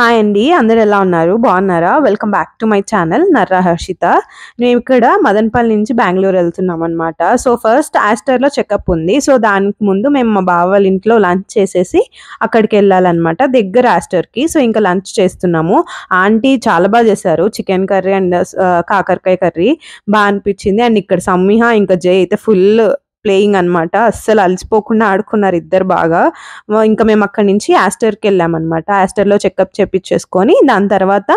Hi అండి. అందరూ ఎలా ఉన్నారు? బాగున్నారా? Welcome back to my channel Narra Harshitha. మేము ఇక్కడ మదనపల్లి నుంచి బెంగుళూరు వెళ్తున్నామనమాట. సో, ఫస్ట్ ఆస్టర్‌లో చెకప్ ఉంది. సో, దానికి ముందు మేము మా బావ వాళ్ళ ఇంట్లో లంచ్ చేసేసి అక్కడికెళ్ళాలనమాట. దగ్గర ఆస్టర్‌కి. సో, ఇంకా లంచ్ చేస్తున్నాము. ఆంటీ చాలా చేశారు. చికెన్ కర్రీ అండ్ కాకరకాయ కర్రీ అనిపిచ్చింది. అండ్ ఇక్కడ సమ్మిహ ఇంకా జై అయితే ఫుల్ ప్లేయింగ్ అనమాట. అస్సలు అలసిపోకుండా ఆడుకున్నారు ఇద్దరు బాగా. ఇంకా మేము అక్కడి నుంచి ఆస్టర్‌కి వెళ్ళామనమాట. ఆస్టర్‌లో చెకప్ చేపిచ్చేసుకొని దాని తర్వాత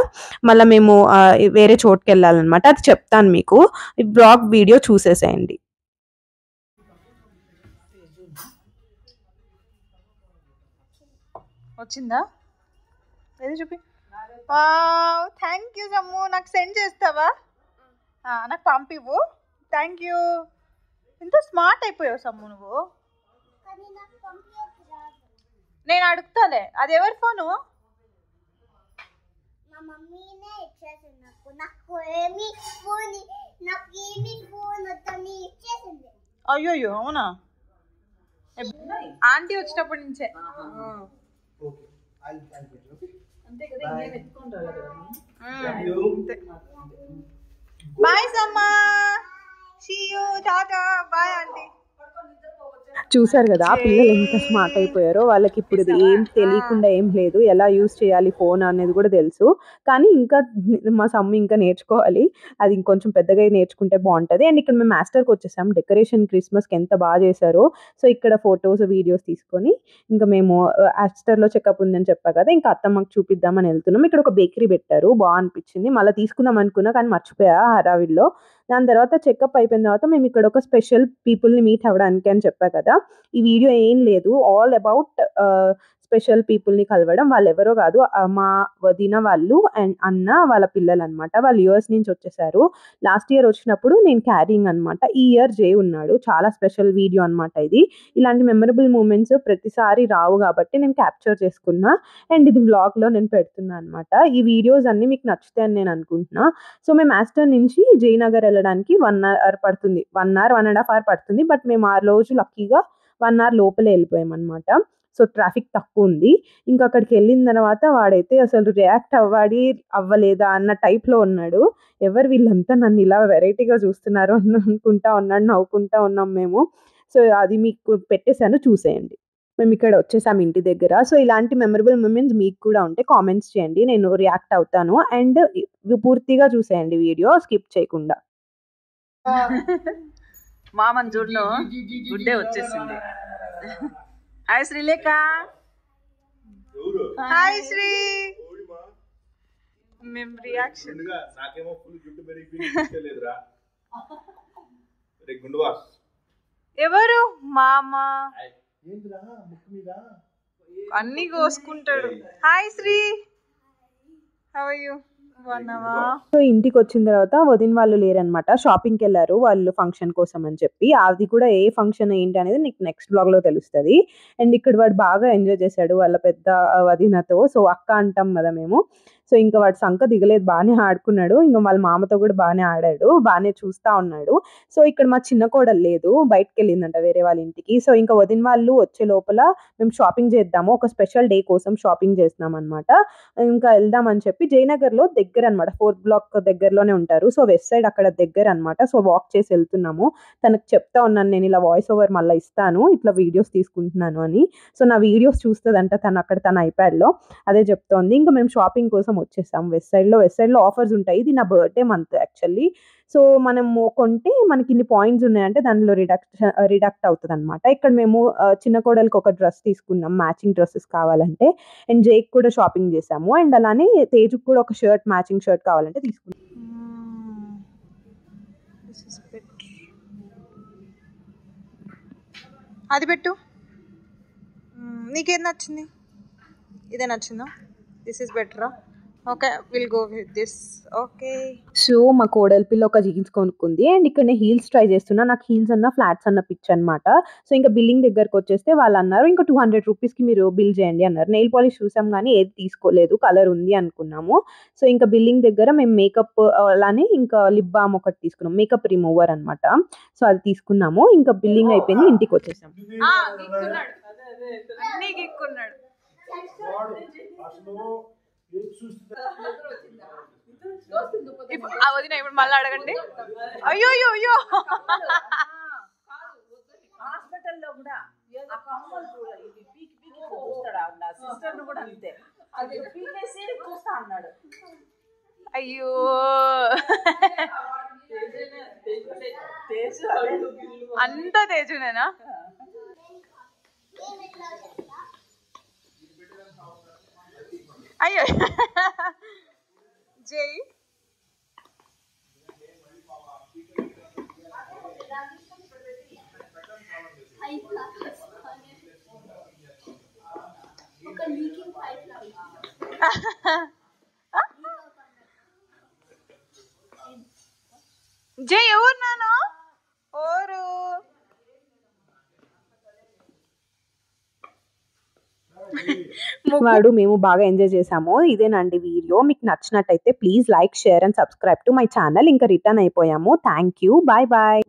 మళ్ళా మేము వేరే చోటుకెళ్ళాలనమాట. అది చెప్తాను మీకు. ఈ బ్లాగ్ వీడియో చూసేసేయండి. వచ్చిందా? ఏది చూపి. Thank you Sammu. నాకు సెండ్ చేస్తావా? నాకు పంపివు. Thank you. ఎంత స్మార్ట్ అయిపోయావు సమ్ము నువ్వు. నేను అడుగుతాలే. అది ఎవరి ఫోను? అయ్యో అవునా? ఆంటీ వచ్చినప్పటి నుంచే. బాయ్ సమ్మా. See you. Tata. Bye aunty. చూసారు కదా పిల్లలు ఎంత స్మార్ట్ అయిపోయారో. వాళ్ళకి ఇప్పుడు ఇది ఏం తెలియకుండా ఏం లేదు. ఎలా యూజ్ చేయాలి ఫోన్ అనేది కూడా తెలుసు. కానీ ఇంకా మా సమ్మి ఇంకా నేర్చుకోవాలి. అది ఇంకొంచెం పెద్దగా నేర్చుకుంటే బాగుంటుంది. అండ్ ఇక్కడ మేము మాస్టర్కి వచ్చేసాం. డెకరేషన్ క్రిస్మస్కి ఎంత బాగా చేశారో. సో ఇక్కడ ఫొటోస్ వీడియోస్ తీసుకొని ఇంకా మేము ఆస్టర్లో చెకప్ ఉందని చెప్పా కదా, ఇంకా అత్తమ్మకి చూపిద్దామని వెళ్తున్నాం. ఇక్కడ ఒక బేకరీ పెట్టారు, బాగా అనిపించింది. మళ్ళీ తీసుకుందాం అనుకున్నా కానీ మర్చిపోయా హడావిడిలో. దాని తర్వాత చెకప్ అయిపోయిన తర్వాత మేము ఇక్కడ ఒక స్పెషల్ పీపుల్ని మీట్ అవ్వడానికి అని చెప్పా కదా. ఈ వీడియో ఏం లేదు, ఆల్ అబౌట్ స్పెషల్ పీపుల్ని కలవడం. వాళ్ళు ఎవరో కాదు, మా వదిన వాళ్ళు అండ్ అన్న వాళ్ళ పిల్లలు అనమాట. వాళ్ళు యూఎస్ నుంచి వచ్చేసారు. లాస్ట్ ఇయర్ వచ్చినప్పుడు నేను క్యారింగ్ అనమాట. ఈ ఇయర్ జే ఉన్నాడు. చాలా స్పెషల్ వీడియో అనమాట ఇది. ఇలాంటి మెమరబుల్ మూమెంట్స్ ప్రతిసారి రావు కాబట్టి నేను క్యాప్చర్ చేసుకున్నా. అండ్ ఇది వ్లాగ్లో నేను పెడుతున్నా అనమాట. ఈ వీడియోస్ అన్నీ మీకు నచ్చుతాయని నేను అనుకుంటున్నా. సో మేము ఆస్టర్ నుంచి జయనగర్ వెళ్ళడానికి 1 అవర్ పడుతుంది. 1 అవర్ 1.5 అవర్ పడుతుంది. బట్ మేము ఆ రోజు లక్కీగా 1 అవర్ లోపలే వెళ్ళిపోయాం అనమాట. సో ట్రాఫిక్ తక్కువ ఉంది. ఇంకా అక్కడికి వెళ్ళిన తర్వాత వాడైతే అసలు రియాక్ట్ అవ్వలేదా అన్న టైప్లో ఉన్నాడు. ఎవరు వీళ్ళంతా నన్ను ఇలా వెరైటీగా చూస్తున్నారు అని అనుకుంటా ఉన్నాడు. నవ్వుకుంటా ఉన్నాం మేము. సో అది మీకు పెట్టేశాను, చూసేయండి. మేము ఇక్కడ వచ్చేసాం ఇంటి దగ్గర. సో ఇలాంటి మెమరబుల్ మూమెంట్స్ మీకు కూడా ఉంటే కామెంట్స్ చేయండి, నేను రియాక్ట్ అవుతాను. అండ్ పూర్తిగా చూసేయండి వీడియో, స్కిప్ చేయకుండా. మామని చూడను గుడ్డే వచ్చేసింది. హాయ్ శ్రీలేఖ. హాయ్ శ్రీ. మేము రియాక్షన్. ఎవరు? మామ అన్ని కోసుకుంటాడు. Hi Sri. How are you? So ఇంటికి వచ్చిన తర్వాత వదిన వాళ్ళు లేరనమాట, షాపింగ్కి వెళ్ళారు వాళ్ళు ఫంక్షన్ కోసం అని చెప్పి. అది కూడా ఏ ఫంక్షన్ ఏంటి అనేది నీకు నెక్స్ట్ బ్లాగ్లో తెలుస్తుంది. అండ్ ఇక్కడ వాడు బాగా ఎంజాయ్ చేశాడు వాళ్ళ పెద్ద వదినతో. సో అక్క అంటాం కదా మేము. సో ఇంకా వాడు సంక దిగలేదు, బాగానే ఆడుకున్నాడు. ఇంకా వాళ్ళ మామతో కూడా బాగానే ఆడాడు, బాగానే చూస్తూ ఉన్నాడు. సో ఇక్కడ మా చిన్న కోడలు లేదు, బయటకు వెళ్ళిందంట వేరే వాళ్ళ ఇంటికి. సో ఇంకా వదిన వాళ్ళు వచ్చే లోపల మేము షాపింగ్ చేద్దాము, ఒక స్పెషల్ డే కోసం షాపింగ్ చేస్తున్నాం అనమాట. ఇంకా వెళ్దామని చెప్పి జయనగర్లో దగ్గర అనమాట, 4th బ్లాక్ దగ్గరలోనే ఉంటారు. సో వెస్ట్ సైడ్ అక్కడ దగ్గర అనమాట. సో వాక్ చేసి వెళ్తున్నాము. తనకు చెప్తా ఉన్నాను నేను ఇలా వాయిస్ ఓవర్ మళ్ళీ ఇస్తాను, ఇట్లా వీడియోస్ తీసుకుంటున్నాను అని. సో నా వీడియోస్ చూస్తుందంట తను అక్కడ తన ఐప్యాడ్లో, అదే చెప్తోంది. ఇంకా మేము షాపింగ్ కోసం వచ్చేసాం వెస్ట్ సైడ్లో ఆఫర్స్ ఉంటాయి. ఇది నా బర్త్డే మంత్ యాక్చువల్లీ. సో మనము కొంటే మనకి ఇన్ని పాయింట్స్ ఉన్నాయంటే దానిలో రిడక్ట్ అవుతుంది అనమాట. ఇక్కడ మేము చిన్న కోడలికి ఒక డ్రెస్ తీసుకున్నాం, మ్యాచింగ్ డ్రెస్సెస్ కావాలంటే. అండ్ జేక్ కూడా షాపింగ్ చేసాము. అండ్ అలానే తేజుకి కూడా ఒక మ్యాచింగ్ షర్ట్ కావాలంటే తీసుకున్నాం. అది పెట్టు. నీకేం నచ్చింది? ఇదే నచ్చిందా? దిస్ ఇస్ బెటరా? Okay, will go with this. Okay. So మా కోడలి పిల్ల ఒక జీన్స్ కొనుక్కుంది. అండ్ ఇక్కడ నేను హీల్స్ ట్రై చేస్తున్నా. నాకు హీల్స్ అన్న ఫ్లాట్స్ అన్న పిచ్ అనమాట. సో ఇంకా బిల్లింగ్ దగ్గరకు వచ్చేస్తే వాళ్ళు అన్నారు ఇంకా 200 రూపీస్కి మీరు బిల్ చేయండి అన్నారు. నెయిల్ పాలిష్ చూసాం కానీ ఏది తీసుకోలేదు, కలర్ ఉంది అనుకున్నాము. సో ఇంకా బిల్లింగ్ దగ్గర మేము మేకప్ అలానే ఇంకా లిప్ బామ్ ఒకటి తీసుకున్నాం, మేకప్ రిమూవర్ అనమాట. సో అది తీసుకున్నాము. ఇంకా బిల్లింగ్ అయిపోయింది, ఇంటికి వచ్చేసాం. వదిన ఇప్పుడు మళ్ళీ అడగండి. అయ్యో అయ్యో అయ్యో హాస్పిటల్లో కూడా ఆ కమ్మలు చూడాలి, ఇది పీకి పీకి చూస్తాడు. నా సిస్టర్ కూడా అంతే, అది పీకేసి చూస్తా అన్నాడు. అయ్యో అంతా తేజునేనా? అయ్యో జై జై ఎవరు నానా ఓరు వాడు మేము బాగా ఎంజాయ్ చేసాము. ఇదేనండి వీడియో. మీకు నచ్చినట్టయితే please like, share and subscribe to my channel. ఇంకా రిటర్న్ అయిపోయాము. Thank you. Bye bye.